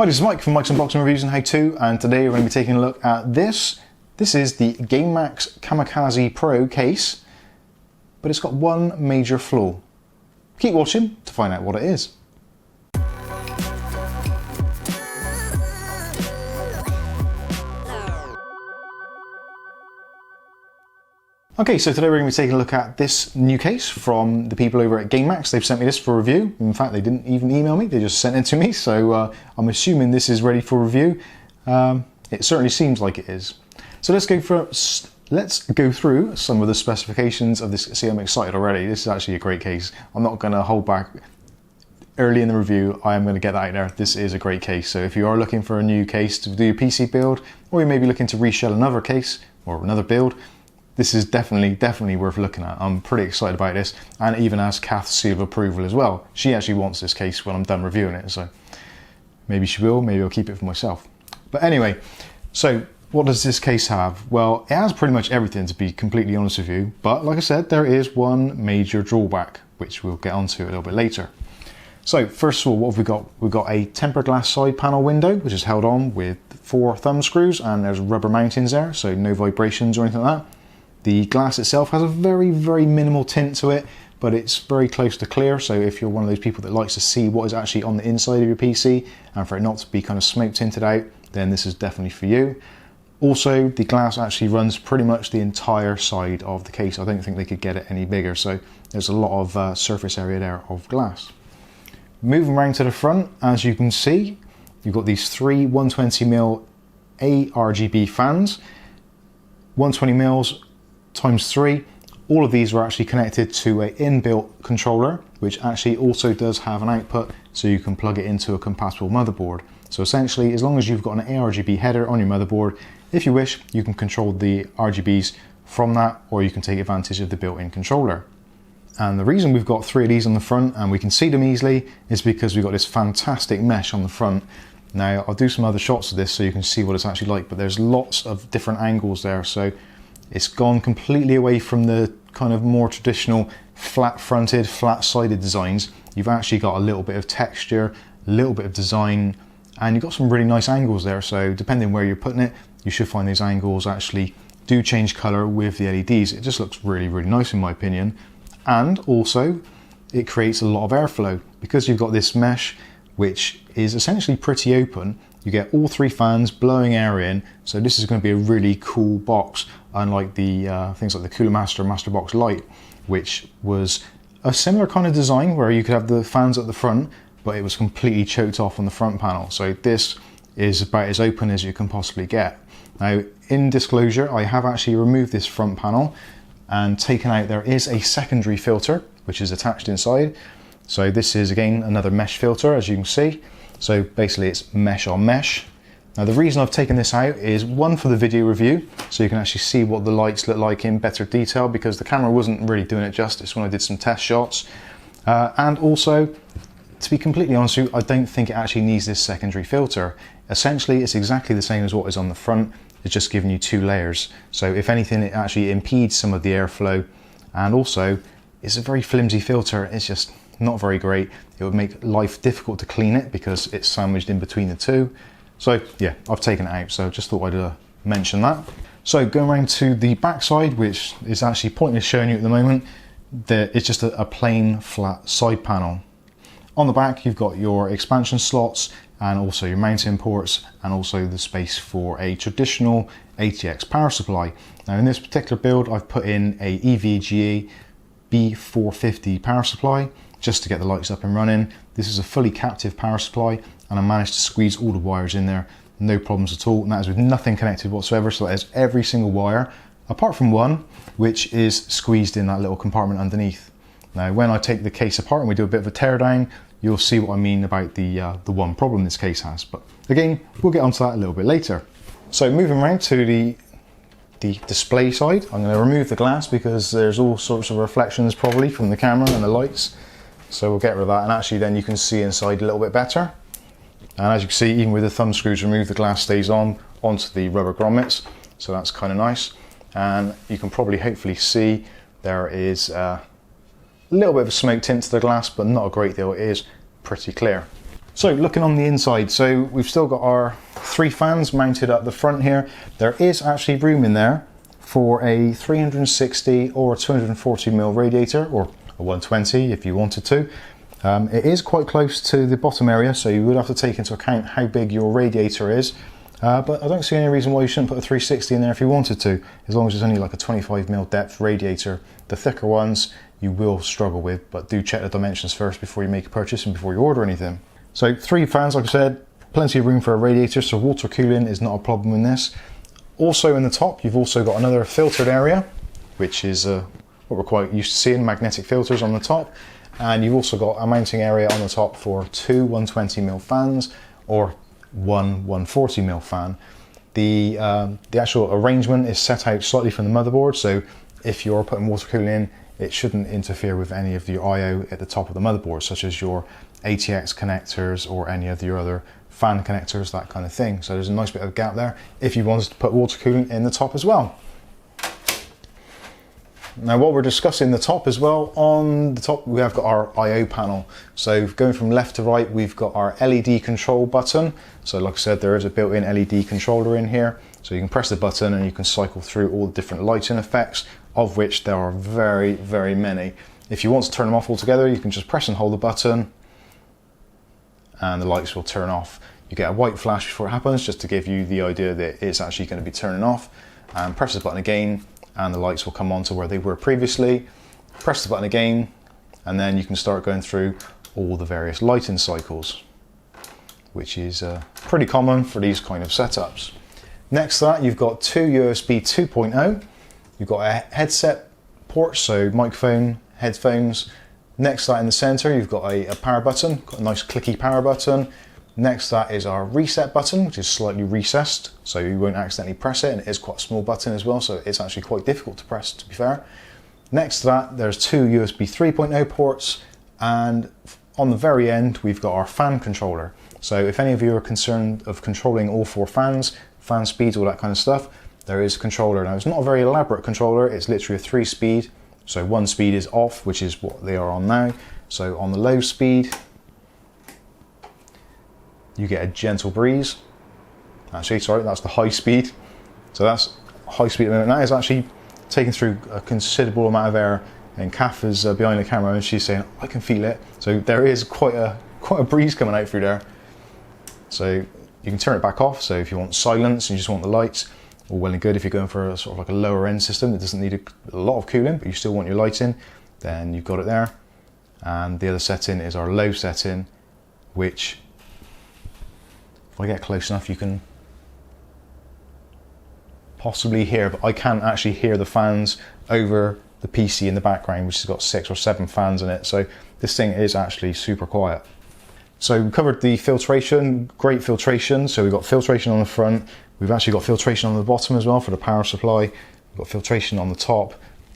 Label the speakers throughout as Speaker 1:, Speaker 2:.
Speaker 1: Hi, this is Mike from Mike's Unboxing Reviews and How To, and today we're going to be taking a look at this. This is the Gamemax Kamikaze Pro case, but it's got one major flaw. Keep watching to find out what it is. Okay, so today we're going to be taking a look at this new case from the people over at Gamemax. They've sent me this for review. In fact, they didn't even email me, they just sent it to me, so I'm assuming this is ready for review. It certainly seems like it is. So let's go through some of the specifications of this. See, I'm excited already. This is actually a great case. I'm not going to hold back. Early in the review, I am going to get that out there. This is a great case. So if you are looking for a new case to do your PC build, or you may be looking to reshell another case or another build, this is definitely worth looking at. I'm pretty excited about this, and it even has Kath's seal of approval as well. She actually wants this case when I'm done reviewing it, so maybe she will, maybe I'll keep it for myself. But anyway, so what does this case have? Well, it has pretty much everything, to be completely honest with you, but like I said, there is one major drawback, which we'll get onto a little bit later. So first of all, what have we got? We've got a tempered glass side panel window, which is held on with 4 thumb screws, and there's rubber mountings there, so no vibrations or anything like that. The glass itself has a very minimal tint to it, but it's very close to clear, so if you're one of those people that likes to see what is actually on the inside of your PC, and for it not to be kind of smoke tinted out, then this is definitely for you. Also, the glass actually runs pretty much the entire side of the case. I don't think they could get it any bigger, so there's a lot of surface area there of glass. Moving around to the front, as you can see, you've got these 3 120mm ARGB fans, 120mm times 3. All of these are actually connected to an inbuilt controller, which actually also does have an output, so you can plug it into a compatible motherboard. So essentially, as long as you've got an ARGB header on your motherboard, if you wish, you can control the RGBs from that, or you can take advantage of the built-in controller. And the reason we've got 3 of these on the front and we can see them easily is because we've got this fantastic mesh on the front. Now, I'll do some other shots of this so you can see what it's actually like, but there's lots of different angles there, so it's gone completely away from the kind of more traditional flat-fronted, flat-sided designs. You've actually got a little bit of texture, a little bit of design, and you've got some really nice angles there. So depending where you're putting it, you should find these angles actually do change color with the LEDs. It just looks really nice in my opinion. And also, it creates a lot of airflow. Because you've got this mesh, which is essentially pretty open, you get all 3 fans blowing air in, so this is going to be a really cool box, unlike the things like the Cooler Master Masterbox Lite, which was a similar kind of design where you could have the fans at the front, but it was completely choked off on the front panel. So this is about as open as you can possibly get. Now, in disclosure, I have actually removed this front panel and taken out, there is a secondary filter, which is attached inside. So this is, again, another mesh filter, as you can see. So basically it's mesh on mesh. Now the reason I've taken this out is, one, for the video review, so you can actually see what the lights look like in better detail, because the camera wasn't really doing it justice when I did some test shots. And also, to be completely honest with you, I don't think it actually needs this secondary filter. Essentially, it's exactly the same as what is on the front. It's just giving you 2 layers. So if anything, it actually impedes some of the airflow. And also, it's a very flimsy filter. It's just not very great. It would make life difficult to clean it because it's sandwiched in between the 2. So yeah, I've taken it out, so just thought I'd mention that. So going around to the back side, which is actually pointless showing you at the moment, it's just a plain flat side panel. On the back, you've got your expansion slots and also your mounting ports, and also the space for a traditional ATX power supply. Now in this particular build, I've put in a EVGA B450 power supply just to get the lights up and running. This is a fully captive power supply, and I managed to squeeze all the wires in there, no problems at all, and that is with nothing connected whatsoever. So that is every single wire, apart from one, which is squeezed in that little compartment underneath. Now, when I take the case apart and we do a bit of a teardown, you'll see what I mean about the one problem this case has. But again, we'll get onto that a little bit later. So moving around to the display side, I'm going to remove the glass because there's all sorts of reflections probably from the camera and the lights. So we'll get rid of that, and actually then you can see inside a little bit better. And as you can see, even with the thumb screws removed, the glass stays onto the rubber grommets, so that's kind of nice. And you can probably hopefully see there is a little bit of a smoke tint to the glass, but not a great deal. It is pretty clear. So looking on the inside, so we've still got our 3 fans mounted up the front here. There is actually room in there for a 360 or a 240mm radiator, or a 120 if you wanted to. It is quite close to the bottom area, so you would have to take into account how big your radiator is. But I don't see any reason why you shouldn't put a 360 in there if you wanted to, as long as it's only like a 25mm depth radiator. The thicker ones you will struggle with, but do check the dimensions first before you make a purchase and before you order anything. So 3 fans, like I said, plenty of room for a radiator, so water cooling is not a problem in this. Also in the top, you've also got another filtered area, which is what we're quite used to seeing, magnetic filters on the top. And you've also got a mounting area on the top for 2 120mm fans or 1 140mm fan. The actual arrangement is set out slightly from the motherboard, so if you're putting water cooling in, it shouldn't interfere with any of your I/O at the top of the motherboard, such as your ATX connectors or any of your other fan connectors, that kind of thing. So there's a nice bit of gap there if you wanted to put water cooling in the top as well. Now, while we're discussing the top as well, on the top we have got our I/O panel. So going from left to right, we've got our LED control button. So like I said, there is a built-in LED controller in here. So you can press the button and you can cycle through all the different lighting effects, of which there are very, very many. If you want to turn them off altogether, you can just press and hold the button and the lights will turn off. You get a white flash before it happens, just to give you the idea that it's actually going to be turning off. And press the button again and the lights will come on to where they were previously. Press the button again and then you can start going through all the various lighting cycles, which is pretty common for these kind of setups. Next to that, you've got 2 USB 2.0. You've got a headset port, so microphone, headphones. Next to that in the center, you've got a power button, got a nice clicky power button. Next to that is our reset button, which is slightly recessed, so you won't accidentally press it, and it is quite a small button as well, so it's actually quite difficult to press, to be fair. Next to that, there's 2 USB 3.0 ports, and on the very end, we've got our fan controller. So if any of you are concerned of controlling all 4 fans, fan speeds, all that kind of stuff, there is a controller. Now, it's not a very elaborate controller, it's literally a 3-speed. So 1 speed is off, which is what they are on now. So on the low speed, you get a gentle breeze. Actually, sorry, that's the high speed. So that's high speed at the moment. That is actually taking through a considerable amount of air, and Kath is behind the camera and she's saying, I can feel it. So there is quite a breeze coming out through there. So you can turn it back off. So if you want silence and you just want the lights, all well and good. If you're going for a sort of like a lower end system that doesn't need a lot of cooling, but you still want your lighting, then you've got it there. And the other setting is our low setting, which if I get close enough, you can possibly hear, but I can't actually hear the fans over the PC in the background, which has got 6 or 7 fans in it. So this thing is actually super quiet. So we covered the filtration, great filtration. So we've got filtration on the front. We've actually got filtration on the bottom as well for the power supply. We've got filtration on the top.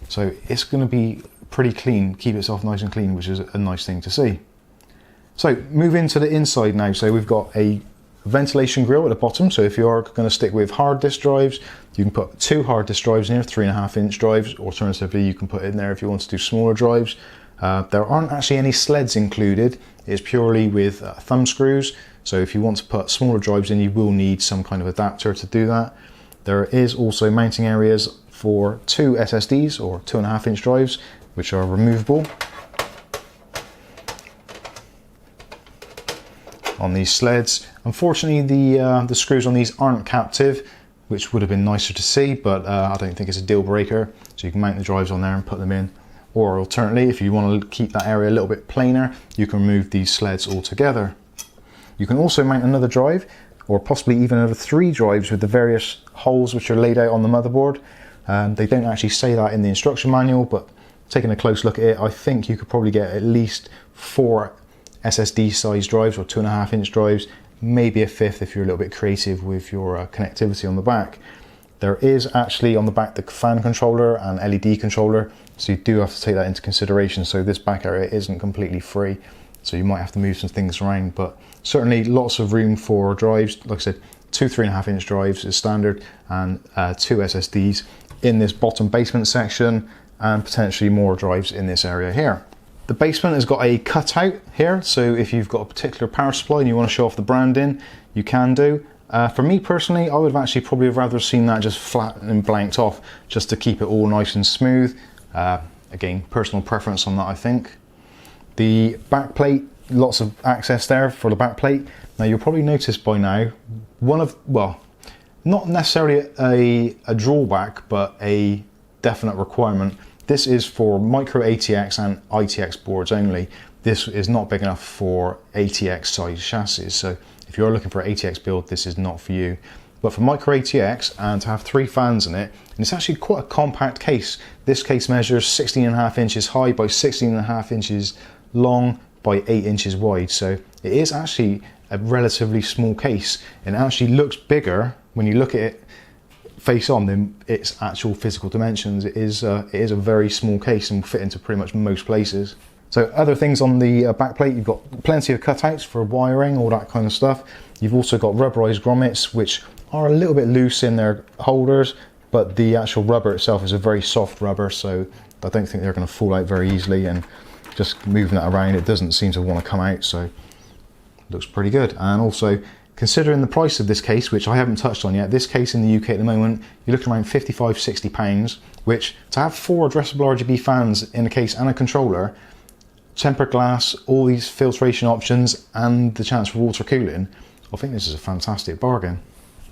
Speaker 1: So it's going to be pretty clean, keep itself nice and clean, which is a nice thing to see. So moving to the inside now. So we've got a ventilation grill at the bottom. So if you are going to stick with hard disk drives, you can put 2 hard disk drives in here, 3.5-inch drives. Alternatively, you can put it in there if you want to do smaller drives. There aren't actually any sleds included. It's purely with thumb screws. So if you want to put smaller drives in, you will need some kind of adapter to do that. There is also mounting areas for 2 SSDs or 2.5-inch drives, which are removable on these sleds. Unfortunately, the screws on these aren't captive, which would have been nicer to see, but I don't think it's a deal breaker. So you can mount the drives on there and put them in. Or alternately, if you want to keep that area a little bit plainer, you can remove these sleds altogether. You can also mount another drive, or possibly even another 3 drives with the various holes which are laid out on the motherboard. They don't actually say that in the instruction manual, but taking a close look at it, I think you could probably get at least 4 SSD size drives or 2.5-inch drives, maybe a 5th if you're a little bit creative with your connectivity on the back. There is actually on the back the fan controller and LED controller, so you do have to take that into consideration. So this back area isn't completely free, so you might have to move some things around, but certainly lots of room for drives. Like I said, 2 3.5-inch drives is standard, and 2 SSDs in this bottom basement section, and potentially more drives in this area here. The basement has got a cutout here, so if you've got a particular power supply and you want to show off the branding, you can do. For me personally, I would have actually probably rather seen that just flat and blanked off, just to keep it all nice and smooth. Again, personal preference on that, I think. The back plate, lots of access there for the back plate. Now you'll probably notice by now, well, not necessarily a drawback, but a definite requirement. This is for micro ATX and ITX boards only. This is not big enough for ATX size chassis. So if you're looking for an ATX build, this is not for you. But for micro ATX, and to have 3 fans in it, and it's actually quite a compact case. This case measures 16.5 inches high by 16.5 inches long by 8 inches wide. So it is actually a relatively small case, and it actually looks bigger when you look at it face on than its actual physical dimensions. It is a very small case and will fit into pretty much most places. So other things on the back plate, you've got plenty of cutouts for wiring, all that kind of stuff. You've also got rubberized grommets, which are a little bit loose in their holders, but the actual rubber itself is a very soft rubber, so I don't think they're going to fall out very easily, and just moving that around, it doesn't seem to want to come out, so looks pretty good. And also, considering the price of this case, which I haven't touched on yet, this case in the UK at the moment, you're looking around £55–60, which to have 4 addressable RGB fans in a case and a controller, tempered glass, all these filtration options, and the chance for water cooling, I think this is a fantastic bargain.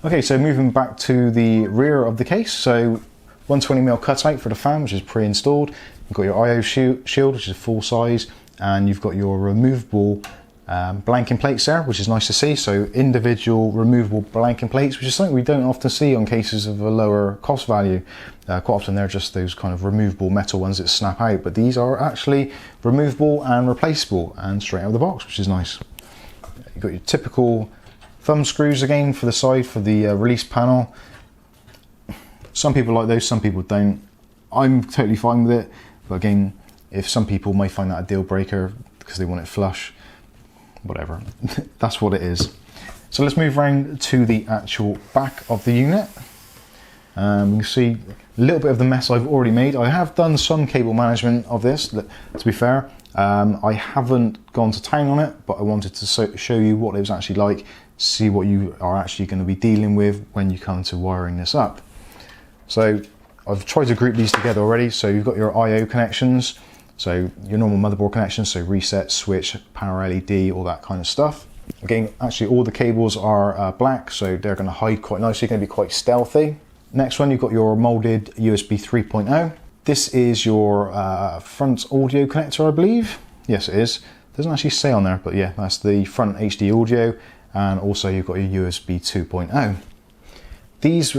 Speaker 1: Okay, so moving back to the rear of the case, so 120mm cutout for the fan, which is pre-installed. You've got your IO shield, which is full size, and you've got your removable blanking plates there, which is nice to see. So individual removable blanking plates, which is something we don't often see on cases of a lower cost value. Quite often they're just those kind of removable metal ones that snap out, but these are actually removable and replaceable and straight out of the box, which is nice. You've got your typical thumb screws again for the side for the release panel. Some people like those, some people don't. I'm totally fine with it, but again, if some people may find that a deal breaker because they want it flush, whatever, that's what it is. So let's move around to the actual back of the unit. You can see a little bit of the mess I've already made. I have done some cable management of this, to be fair. I haven't gone to town on it, but I wanted to show you what it was actually like, see what you are actually going to be dealing with when you come to wiring this up. So I've tried to group these together already. So you've got your IO connections, so your normal motherboard connections, so reset, switch, power LED, all that kind of stuff. Again, actually all the cables are black, so they're going to hide quite nicely, going to be quite stealthy. Next one, you've got your molded USB 3.0. This is your front audio connector, I believe. Yes, it is. It doesn't actually say on there, but yeah, that's the front HD audio, and also you've got your USB 2.0. These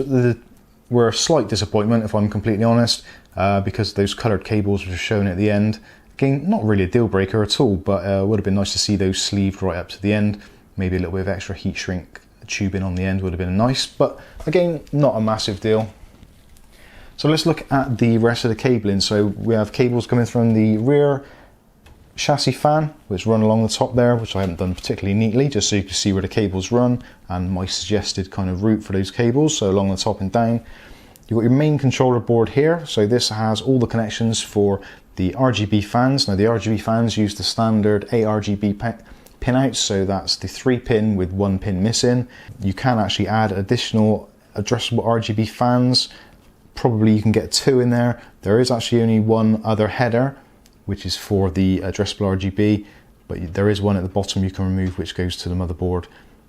Speaker 1: were a slight disappointment, if I'm completely honest, because those coloured cables which are shown at the end. Again, not really a deal breaker at all, but it would have been nice to see those sleeved right up to the end. Maybe a little bit of extra heat shrink tubing on the end would have been nice, but again, not a massive deal. So let's look at the rest of the cabling. So we have cables coming from the rear chassis fan, which run along the top there, which I haven't done particularly neatly, just so you can see where the cables run and my suggested kind of route for those cables, so along the top and down. You've got your main controller board here, so this has all the connections for the RGB fans. Now the RGB fans use the standard ARGB pinouts, so that's the 3-pin with 1 pin missing. You can actually add additional addressable RGB fans. Probably you can get 2 in there. There is actually only one other header, which is for the addressable RGB, but there is one at the bottom you can remove, which goes to the motherboard.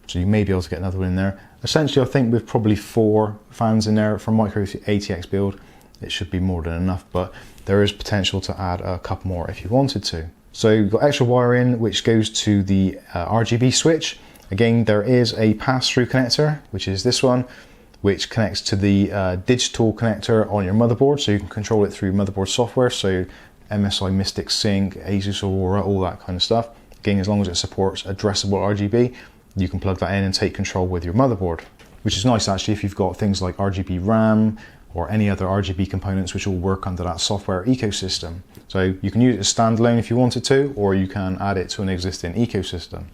Speaker 1: So you may be able to get another one in there. Essentially, I think with probably 4 fans in there for micro ATX build, it should be more than enough, but there is potential to add a couple more if you wanted to. So you've got extra wiring, which goes to the RGB switch. Again, there is a pass-through connector, which is this one, which connects to the digital connector on your motherboard, so you can control it through motherboard software, so MSI Mystic Sync, Asus Aurora, all that kind of stuff. Again, as long as it supports addressable RGB, you can plug that in and take control with your motherboard, which is nice actually if you've got things like RGB RAM or any other RGB components which all work under that software ecosystem. So you can use it as standalone if you wanted to, or you can add it to an existing ecosystem.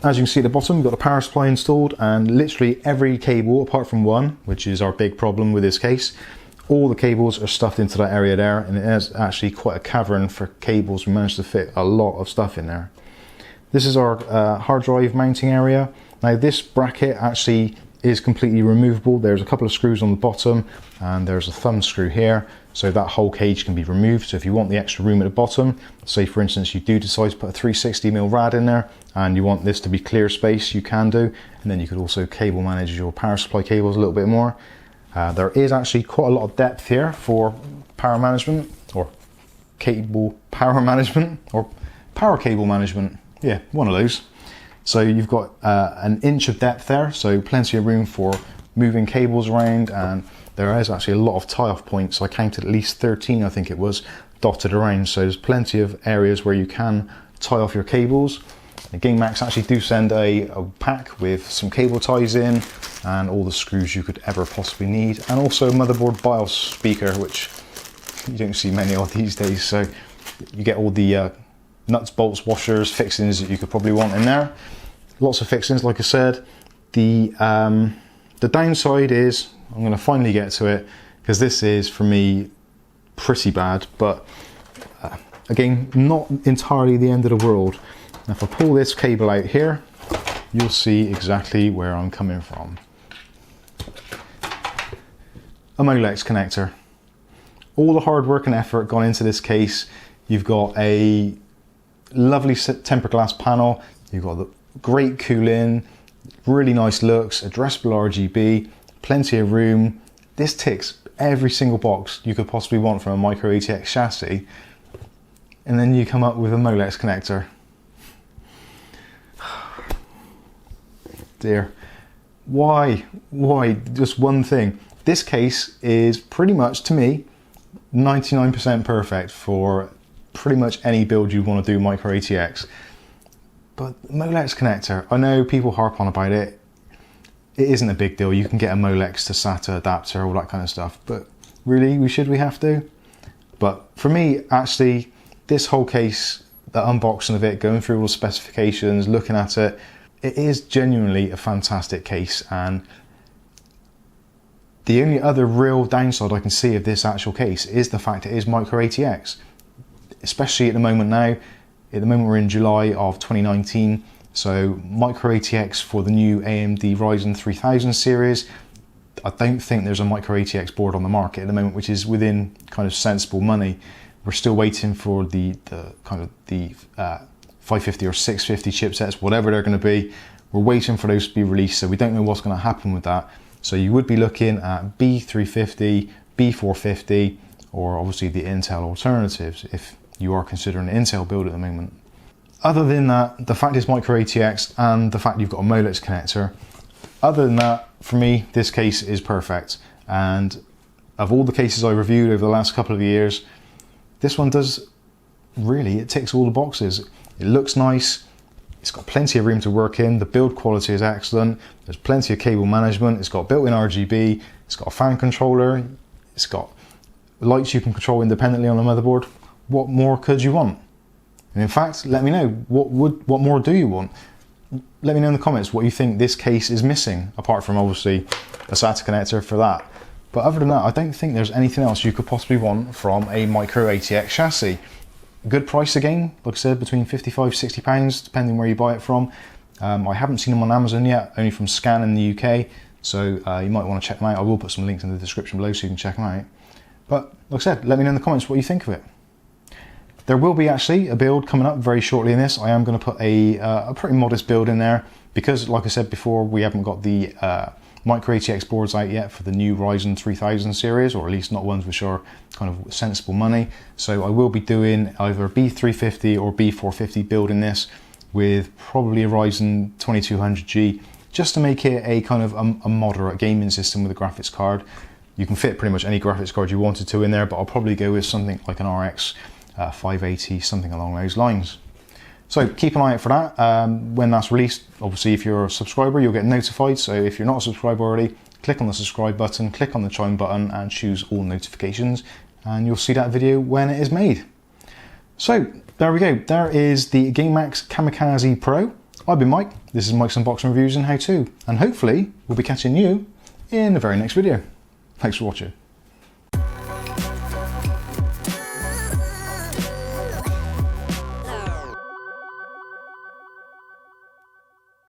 Speaker 1: As you can see at the bottom, we've got the power supply installed, and literally every cable apart from one, which is our big problem with this case, All the cables are stuffed into that area there, and it is actually quite a cavern for cables. We managed to fit a lot of stuff in there. This is our hard drive mounting area. Now this bracket actually is completely removable. There's a couple of screws on the bottom and there's a thumb screw here, so that whole cage can be removed. So if you want the extra room at the bottom, say for instance you do decide to put a 360mm rad in there and you want this to be clear space, you can do, and then you could also cable manage your power supply cables a little bit more. There is actually quite a lot of depth here for power management, or cable power management, or power cable management. Yeah, one of those. So you've got an inch of depth there, so plenty of room for moving cables around, and there is actually a lot of tie-off points. I counted at least 13, I think it was, dotted around. So there's plenty of areas where you can tie off your cables. The Gamemax actually do send a pack with some cable ties in and all the screws you could ever possibly need, and also a motherboard BIOS speaker, which you don't see many of these days. So you get all the nuts, bolts, washers, fixings that you could probably want in there. Lots of fixings, like I said. The downside is, I'm going to finally get to it, because this is for me pretty bad, but again, not entirely the end of the world. Now, if I pull this cable out here, you'll see exactly where I'm coming from. A MATX connector. All the hard work and effort gone into this case. You've got a lovely tempered glass panel, you've got the great cooling, really nice looks, addressable RGB, plenty of room. This ticks every single box you could possibly want from a micro ATX chassis, and then you come up with a MATX connector. Dear, why just one thing? This case is pretty much, to me, 99% perfect for pretty much any build you want to do micro ATX. But MATX connector, I know people harp on about it. It isn't a big deal. You can get a MATX to SATA adapter, all that kind of stuff. But really, we have to? But for me, actually, this whole case, the unboxing of it, going through all the specifications, looking at it, it is genuinely a fantastic case. And the only other real downside I can see of this actual case is the fact it is micro ATX. Especially at the moment now. At the moment we're in July of 2019, so micro ATX for the new AMD Ryzen 3000 series, I don't think there's a micro ATX board on the market at the moment which is within kind of sensible money. We're still waiting for the 550 or 650 chipsets, whatever they're going to be. We're waiting for those to be released, so we don't know what's going to happen with that. So you would be looking at B350, B450, or obviously the Intel alternatives if you are considering an Intel build at the moment. Other than that, the fact it's micro ATX and the fact you've got a MATX connector, other than that, for me, this case is perfect. And of all the cases I reviewed over the last couple of years, this one does really, it ticks all the boxes. It looks nice, it's got plenty of room to work in, the build quality is excellent, there's plenty of cable management, it's got built-in RGB, it's got a fan controller, it's got lights you can control independently on the motherboard. What more could you want? And in fact, let me know, what more do you want? Let me know in the comments what you think this case is missing, apart from obviously a SATA connector for that. But other than that, I don't think there's anything else you could possibly want from a micro ATX chassis. Good price again, like I said, between £55–60, depending where you buy it from. I haven't seen them on Amazon yet, only from Scan in the UK, so you might want to check them out. I will put some links in the description below so you can check them out. But like I said, let me know in the comments what you think of it. There will be actually a build coming up very shortly in this. I am going to put a pretty modest build in there because, like I said before, we haven't got the micro ATX boards out yet for the new Ryzen 3000 series, or at least not ones which are kind of sensible money. So I will be doing either a B350 or B450 build in this with probably a Ryzen 2200G, just to make it a kind of a moderate gaming system with a graphics card. You can fit pretty much any graphics card you wanted to in there, but I'll probably go with something like an RX 580, something along those lines. So keep an eye out for that. When that's released, obviously if you're a subscriber, you'll get notified. So if you're not a subscriber already, click on the subscribe button, click on the chime button and choose all notifications, and you'll see that video when it is made. So there we go. There is the Gamemax Kamikaze Pro. I've been Mike. This is Mike's Unboxing Reviews and How To, and hopefully we'll be catching you in the very next video. Thanks for watching.